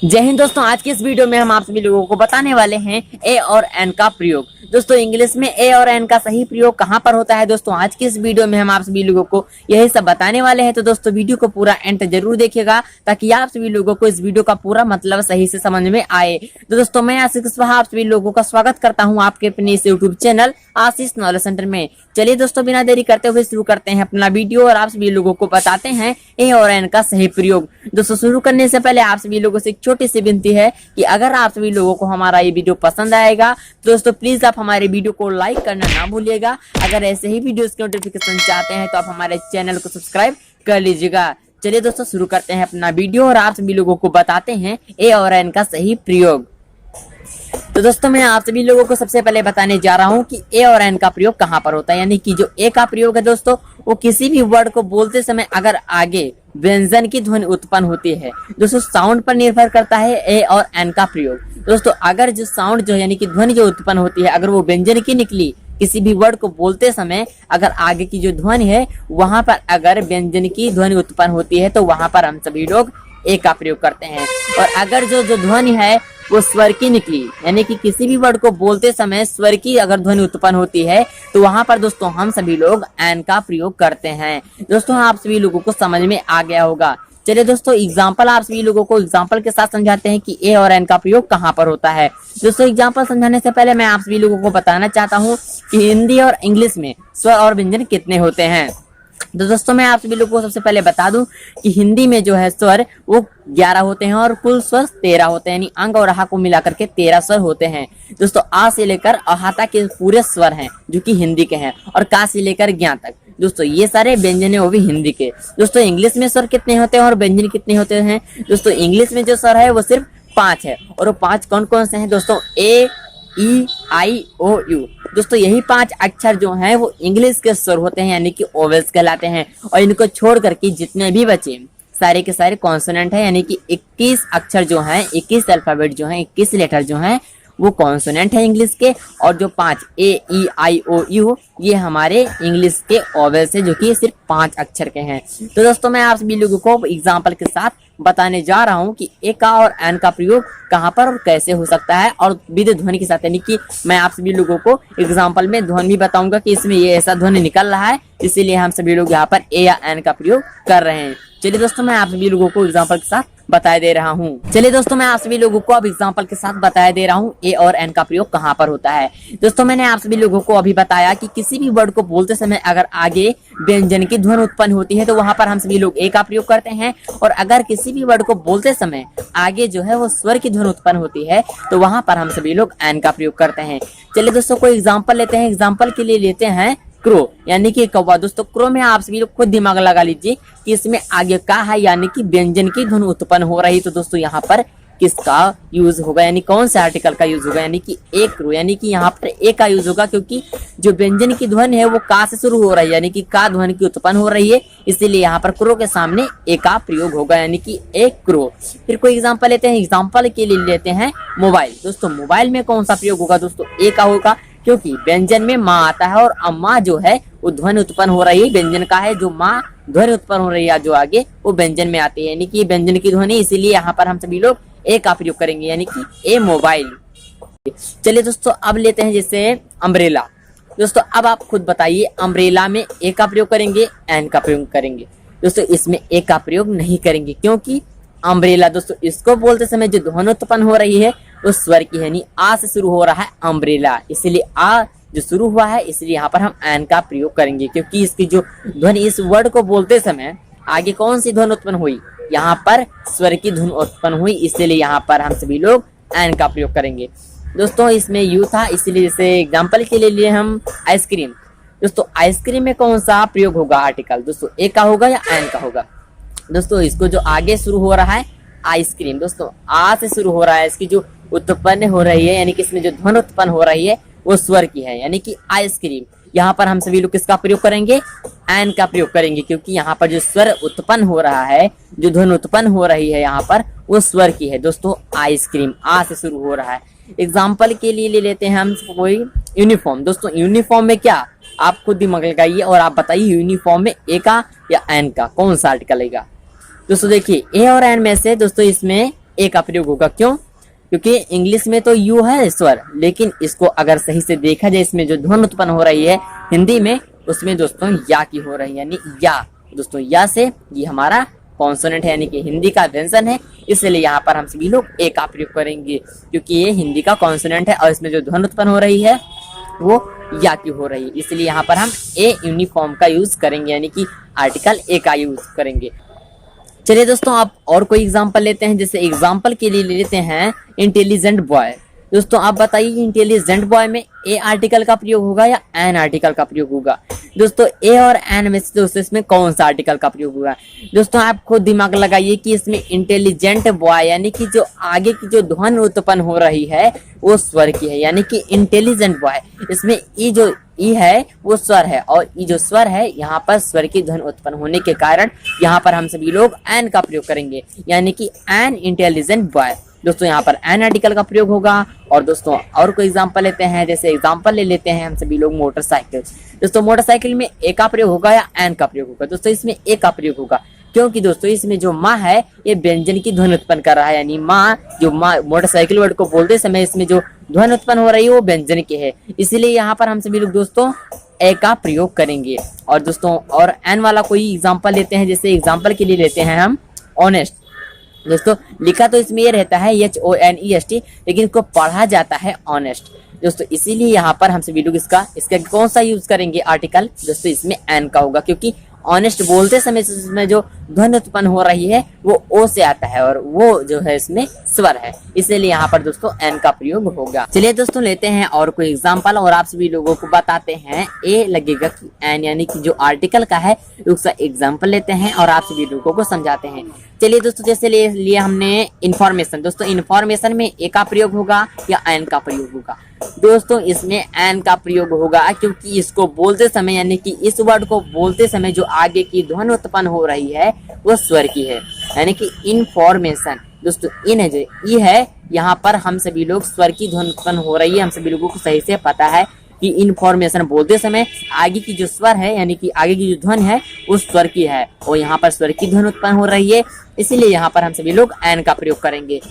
जय हिंद दोस्तों। आज की इस वीडियो में हम आप सभी लोगों को बताने वाले हैं ए और एन का प्रयोग। दोस्तों इंग्लिश में ए और एन का सही प्रयोग कहाँ पर होता है। दोस्तों आज की इस वीडियो में हम आप सभी लोगों को यही सब बताने वाले हैं। तो दोस्तों वीडियो को पूरा एंड जरूर देखिएगा ताकि आप सभी लोगों को इस वीडियो का पूरा मतलब सही से समझ में आए। तो दोस्तों मैं आशीष कुशवाहा आप सभी लोगों का स्वागत करता हूँ आपके अपने इस यूट्यूब चैनल आशीष नॉलेज सेंटर में। चलिए दोस्तों बिना देरी करते हुए शुरू करते हैं अपना वीडियो और आप सभी लोगों को बताते हैं ए और एन का सही प्रयोग। दोस्तों शुरू करने से पहले आप सभी लोगों से एक छोटी सी विनती है कि अगर आप सभी लोगों को हमारा ये वीडियो पसंद आएगा तो दोस्तों प्लीज आप हमारे वीडियो को लाइक करना ना भूलिएगा। अगर ऐसे ही वीडियोस के नोटिफिकेशन चाहते हैं तो आप हमारे चैनल को सब्सक्राइब कर लीजिएगा। चलिए दोस्तों शुरू करते हैं अपना वीडियो और आप सभी लोगों को बताते हैं ए और एन का सही प्रयोग। तो दोस्तों मैं आप सभी लोगों को सबसे पहले बताने जा रहा हूं कि ए और एन का प्रयोग कहां पर होता है। यानी कि जो ए का प्रयोग है दोस्तों वो किसी भी वर्ड को बोलते समय अगर आगे व्यंजन की ध्वनि उत्पन्न होती है दोस्तों साउंड पर निर्भर करता है ए और एन का प्रयोग। दोस्तों अगर जो साउंड जो यानी कि ध्वनि जो उत्पन्न होती है अगर वो व्यंजन की निकली किसी भी वर्ड को बोलते समय अगर आगे की जो ध्वनि है वहां पर अगर व्यंजन की ध्वनि उत्पन्न होती है तो वहां पर हम सभी लोग ए का प्रयोग करते हैं। और अगर जो ध्वनि है वो स्वर की निकली यानी कि किसी भी वर्ड को बोलते समय स्वर की अगर ध्वनि उत्पन्न होती है तो वहां पर दोस्तों हम सभी लोग एन का प्रयोग करते हैं। दोस्तों आप सभी लोगों को समझ में आ गया होगा। चलिए दोस्तों एग्जाम्पल आप सभी लोगों को एग्जाम्पल के साथ समझाते हैं कि ए और एन का प्रयोग कहाँ पर होता है। दोस्तों एग्जाम्पल समझाने से पहले मैं आप सभी लोगों को बताना चाहता हूँ कि हिंदी और इंग्लिश में स्वर और व्यंजन कितने होते हैं। तो दोस्तों मैं आप सभी लोगों को सबसे पहले बता दूं कि हिंदी में जो है स्वर वो 11 होते हैं और कुल स्वर 13 होते हैं। यानी अंग और आहा को मिलाकर के 13 स्वर होते हैं। दोस्तों आ से लेकर अहा तक के पूरे स्वर हैं जो कि हिंदी के हैं और का से लेकर ज्ञा तक दोस्तों ये सारे व्यंजन है वो भी हिंदी के। दोस्तों इंग्लिश में स्वर कितने होते हैं और व्यंजन कितने होते हैं। दोस्तों इंग्लिश में जो स्वर है वो सिर्फ 5 है और वो 5 कौन कौन से हैं दोस्तों ए ई आई ओ यू। दोस्तों यही 5 अक्षर जो हैं वो इंग्लिश के स्वर होते हैं यानी कि ओवेल्स कहलाते हैं और इनको छोड़ करके जितने भी बचे सारे के सारे कॉन्सोनेंट है यानी कि 21 अक्षर जो हैं 21 अल्फाबेट जो हैं 21 लेटर जो हैं वो कॉन्सोनेंट है इंग्लिश के और जो 5 ए ई आई ओ यू ये हमारे इंग्लिश के ओवेल्स है जो कि सिर्फ 5 अक्षर के हैं। तो दोस्तों मैं आप सभी लोगों को एग्जाम्पल के साथ बताने जा रहा हूं कि ए का और एन का प्रयोग कहां पर और कैसे हो सकता है और विद ध्वनि के साथ। यानी कि मैं आप सभी लोगों को एग्जाम्पल में ध्वनि भी बताऊंगा कि इसमें ये ऐसा ध्वनि निकल रहा है इसीलिए हम सभी लोग यहाँ पर ए या एन का प्रयोग कर रहे हैं। चलिए दोस्तों मैं आप सभी लोगों को एग्जाम्पल के साथ बताया दे रहा हूँ। चलिए दोस्तों मैं आप सभी लोगों को अब एग्जाम्पल के साथ बताया दे रहा हूँ ए और एन का प्रयोग कहाँ पर होता है। दोस्तों मैंने आप सभी लोगों को अभी बताया कि किसी भी वर्ड को बोलते समय अगर आगे व्यंजन की ध्वनि उत्पन्न होती है तो वहां पर हम सभी लोग ए का प्रयोग करते हैं और अगर किसी भी वर्ड को बोलते समय आगे जो है वो स्वर की ध्वनि उत्पन्न होती है तो वहां पर हम सभी लोग एन का प्रयोग करते हैं। चलिए दोस्तों कोई एग्जाम्पल लेते हैं। एग्जाम्पल के लिए लेते हैं क्रो यानी कि कौवा। दोस्तों क्रो में आप सभी लोग खुद दिमाग लगा लीजिए कि इसमें आगे का है यानी कि व्यंजन की ध्वनि उत्पन्न हो रही। तो दोस्तों यहाँ पर किसका यूज होगा यानी कौन से आर्टिकल का यूज होगा यानी कि ए क्रो यानी कि यहाँ पर ए का यूज होगा क्योंकि जो व्यंजन की ध्वनि है वो का से शुरू हो रही है यानी कि का ध्वनि की उत्पन्न हो रही है इसीलिए यहाँ पर क्रो के सामने ए का प्रयोग होगा यानी कि ए क्रो। फिर कोई एग्जाम्पल लेते हैं। एग्जाम्पल के लिए लेते हैं मोबाइल। दोस्तों मोबाइल में कौन सा प्रयोग होगा दोस्तों ए का होगा क्योंकि व्यंजन में माँ आता है और अम्मा जो है वो ध्वनि उत्पन्न हो रही है व्यंजन का है जो माँ ध्वनि उत्पन्न हो रही है जो आगे वो व्यंजन में आती है यानी कि व्यंजन की ध्वनि इसीलिए यहाँ पर हम सभी लोग ए का प्रयोग करेंगे यानी कि ए मोबाइल। चलिए दोस्तों अब लेते हैं जैसे अम्ब्रेला। दोस्तों अब आप खुद बताइए अम्ब्रेला में ए का प्रयोग करेंगे एन का प्रयोग करेंगे। दोस्तों इसमें ए का प्रयोग नहीं करेंगे क्योंकि अम्ब्रेला दोस्तों इसको बोलते समय जो ध्वनि उत्पन्न हो रही है उस स्वर की यानी आ से शुरू हो रहा है अम्ब्रेला इसीलिए आ जो शुरू हुआ है इसलिए यहाँ पर हम एन का प्रयोग करेंगे क्योंकि इसकी जो ध्वनि इस वर्ड को बोलते समय आगे कौन सी ध्वनि उत्पन्न हुई यहाँ पर स्वर की ध्वनि उत्पन्न हुई इसलिए यहाँ पर हम सभी लोग एन का प्रयोग करेंगे। दोस्तों इसमें यू था इसलिए जैसे एग्जाम्पल के लिए हम आइसक्रीम। दोस्तों आइसक्रीम में कौन सा प्रयोग होगा आर्टिकल दोस्तों ए का होगा या एन का होगा। दोस्तों इसको जो आगे शुरू हो रहा है आइसक्रीम दोस्तों आ से शुरू हो रहा है इसकी जो उत्पन्न हो रही है यानी कि इसमें जो ध्वनि उत्पन्न हो रही है वो स्वर की है यानी कि आइसक्रीम। यहाँ पर हम सभी लोग किसका प्रयोग करेंगे एन का प्रयोग करेंगे क्योंकि यहाँ पर जो स्वर उत्पन्न हो रहा है जो ध्वनि उत्पन्न हो रही है यहाँ पर वो स्वर की है दोस्तों आइसक्रीम आ से शुरू हो रहा है। एग्जाम्पल के लिए ले लेते हैं हम कोई यूनिफॉर्म। दोस्तों यूनिफॉर्म में क्या आप खुद दिमाग लगाइए और आप बताइए यूनिफॉर्म में ए का या एन का कौन सा आर्टिकल आएगा। दोस्तों देखिए ए और एन में से दोस्तों इसमें ए का प्रयोग होगा। क्यों? क्योंकि इंग्लिश में तो यू है स्वर, लेकिन इसको अगर सही से देखा जाए, इसमें जो ध्वनि उत्पन्न हो रही है हिंदी में, उसमें दोस्तों या की हो रही है, यानी या। दोस्तों या से ये हमारा कॉन्सोनेंट है, यानी कि हिंदी का व्यंजन है, इसलिए यहाँ पर हम सभी लोग ए का प्रयोग करेंगे, क्योंकि ये हिंदी का कॉन्सोनेंट है और इसमें जो ध्वनि उत्पन्न हो रही है वो या की हो रही है, इसलिए यहाँ पर हम ए यूनिफॉर्म का यूज करेंगे, यानी कि आर्टिकल ए का यूज करेंगे। चलिए दोस्तों, आप और कोई एग्जांपल लेते हैं। जैसे एग्जांपल के लिए ले लेते हैं इंटेलिजेंट बॉय। दोस्तों आप बताइए, इंटेलिजेंट बॉय में ए आर्टिकल का प्रयोग होगा या एन आर्टिकल का प्रयोग होगा? दोस्तों ए और एन में से दोस्तों इसमें कौन सा आर्टिकल का प्रयोग होगा? दोस्तों आप खुद दिमाग लगाइए कि इसमें इंटेलिजेंट बॉय यानी कि जो आगे की जो ध्वनि उत्पन्न हो रही है वो स्वर की है, यानी कि इंटेलिजेंट बॉय। इसमें ई जो ई है वो स्वर है, और ई जो स्वर है यहाँ पर स्वर की ध्वनि उत्पन्न होने के कारण यहाँ पर हम सभी लोग एन का प्रयोग करेंगे, यानी कि एन इंटेलिजेंट बॉय। दोस्तों यहाँ पर एन आर्टिकल का प्रयोग होगा। और दोस्तों और कोई एग्जांपल लेते हैं। जैसे एग्जांपल ले लेते हैं हम सभी लोग मोटरसाइकिल। दोस्तों मोटरसाइकिल में ए का प्रयोग होगा या एन का प्रयोग होगा? दोस्तों इसमें ए का प्रयोग होगा, क्योंकि दोस्तों इसमें जो माँ है ये व्यंजन की ध्वनि उत्पन्न कर रहा है, यानी माँ जो माँ मोटरसाइकिल वर्ड को बोलते समय इसमें जो ध्वनि उत्पन्न हो रही है वो व्यंजन की है, इसीलिए यहाँ पर हम सभी लोग दोस्तों ए का प्रयोग करेंगे। और दोस्तों और एन वाला कोई एग्जांपल लेते हैं। जैसे एग्जांपल के लिए लेते हैं हम ऑनेस्ट। दोस्तों लिखा तो इसमें ये रहता है HONEST, लेकिन इसको पढ़ा जाता है ऑनेस्ट। दोस्तों इसीलिए यहाँ पर हम सभी लोग इसका कौन सा यूज करेंगे आर्टिकल? दोस्तों इसमें एन का होगा, क्योंकि ऑनेस्ट बोलते समय इसमें जो ध्वनि उत्पन्न हो रही है वो ओ से आता है और वो जो है इसमें स्वर है, इसीलिए यहाँ पर दोस्तों एन का प्रयोग होगा। चलिए दोस्तों लेते हैं और कोई एग्जांपल और आप सभी लोगों को बताते हैं ए लगेगा कि एन, यानी कि जो आर्टिकल का है उसका एग्जांपल लेते हैं और आप सभी लोगों को समझाते हैं। चलिए दोस्तों जैसे ले लिया हमने इंफॉर्मेशन। दोस्तों इंफॉर्मेशन में ए का प्रयोग होगा या एन का प्रयोग होगा? दोस्तों इसमें एन का प्रयोग होगा, क्योंकि इसको बोलते समय यानी कि इस वर्ड को बोलते समय जो आगे की ध्वनि उत्पन्न हो रही है वो स्वर की है, यानी कि इंफॉर्मेशन। दोस्तों इन है जो ई है, यहाँ पर हम सभी लोग स्वर की ध्वनि उत्पन्न हो रही है, हम सभी लोगों को सही से पता है कि इंफॉर्मेशन बोलते समय आगे की जो स्वर है यानी कि आगे की जो ध्वनि है उस स्वर की है, और यहाँ पर स्वर की ध्वनि उत्पन्न हो रही है, इसीलिए यहाँ पर हम सभी लोग एन का प्रयोग करेंगे।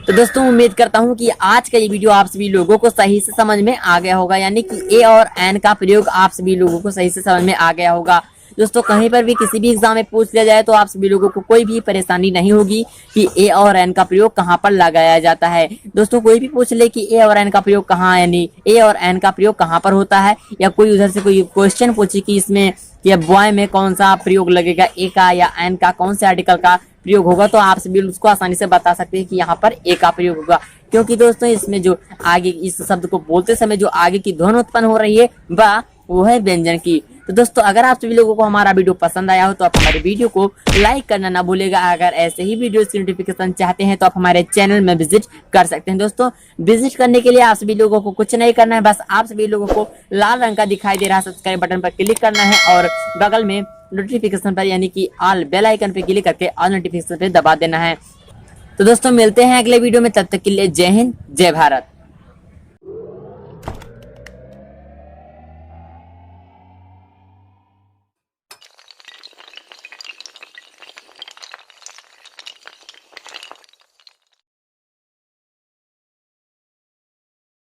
तो दोस्तों उम्मीद करता हूँ कि आज का ये वीडियो आप सभी लोगों को सही से समझ में आ गया होगा, यानी कि ए और एन का प्रयोग आप सभी लोगों को सही से समझ में आ गया होगा। दोस्तों कहीं पर भी किसी भी एग्जाम में पूछ लिया जाए तो आप सभी लोगों को कोई भी परेशानी नहीं होगी कि ए और एन का प्रयोग कहाँ पर लगाया जाता है। दोस्तों कोई भी पूछ ले कि ए और एन का प्रयोग कहाँ, यानी ए और एन का प्रयोग कहाँ पर होता है, या कोई उधर से कोई क्वेश्चन पूछे कि इसमें या बॉय में कौन सा प्रयोग लगेगा, ए का या एन का कौन से आर्टिकल का प्रयोग होगा, तो आप सभी उसको आसानी से बता सकते हैं कि यहाँ पर ए का प्रयोग होगा, क्योंकि दोस्तों इसमें जो आगे इस शब्द को बोलते समय जो आगे की ध्वनि उत्पन्न हो रही है वो है व्यंजन की। तो दोस्तों अगर आप सभी लोगों को हमारा वीडियो पसंद आया हो तो आप हमारे वीडियो को लाइक करना ना भूलेगा। अगर ऐसे ही वीडियोस की नोटिफिकेशन चाहते हैं तो आप हमारे चैनल में विजिट कर सकते हैं। दोस्तों विजिट करने के लिए आप सभी लोगों को कुछ नहीं करना है, बस आप सभी लोगों को लाल रंग का दिखाई दे रहा सब्सक्राइब बटन पर क्लिक करना है और बगल में नोटिफिकेशन पर यानी कि ऑल बेल आइकन पे क्लिक करके ऑल नोटिफिकेशन पे दबा देना है। तो दोस्तों मिलते हैं अगले वीडियो में, तब तक के लिए जय हिंद जय भारत।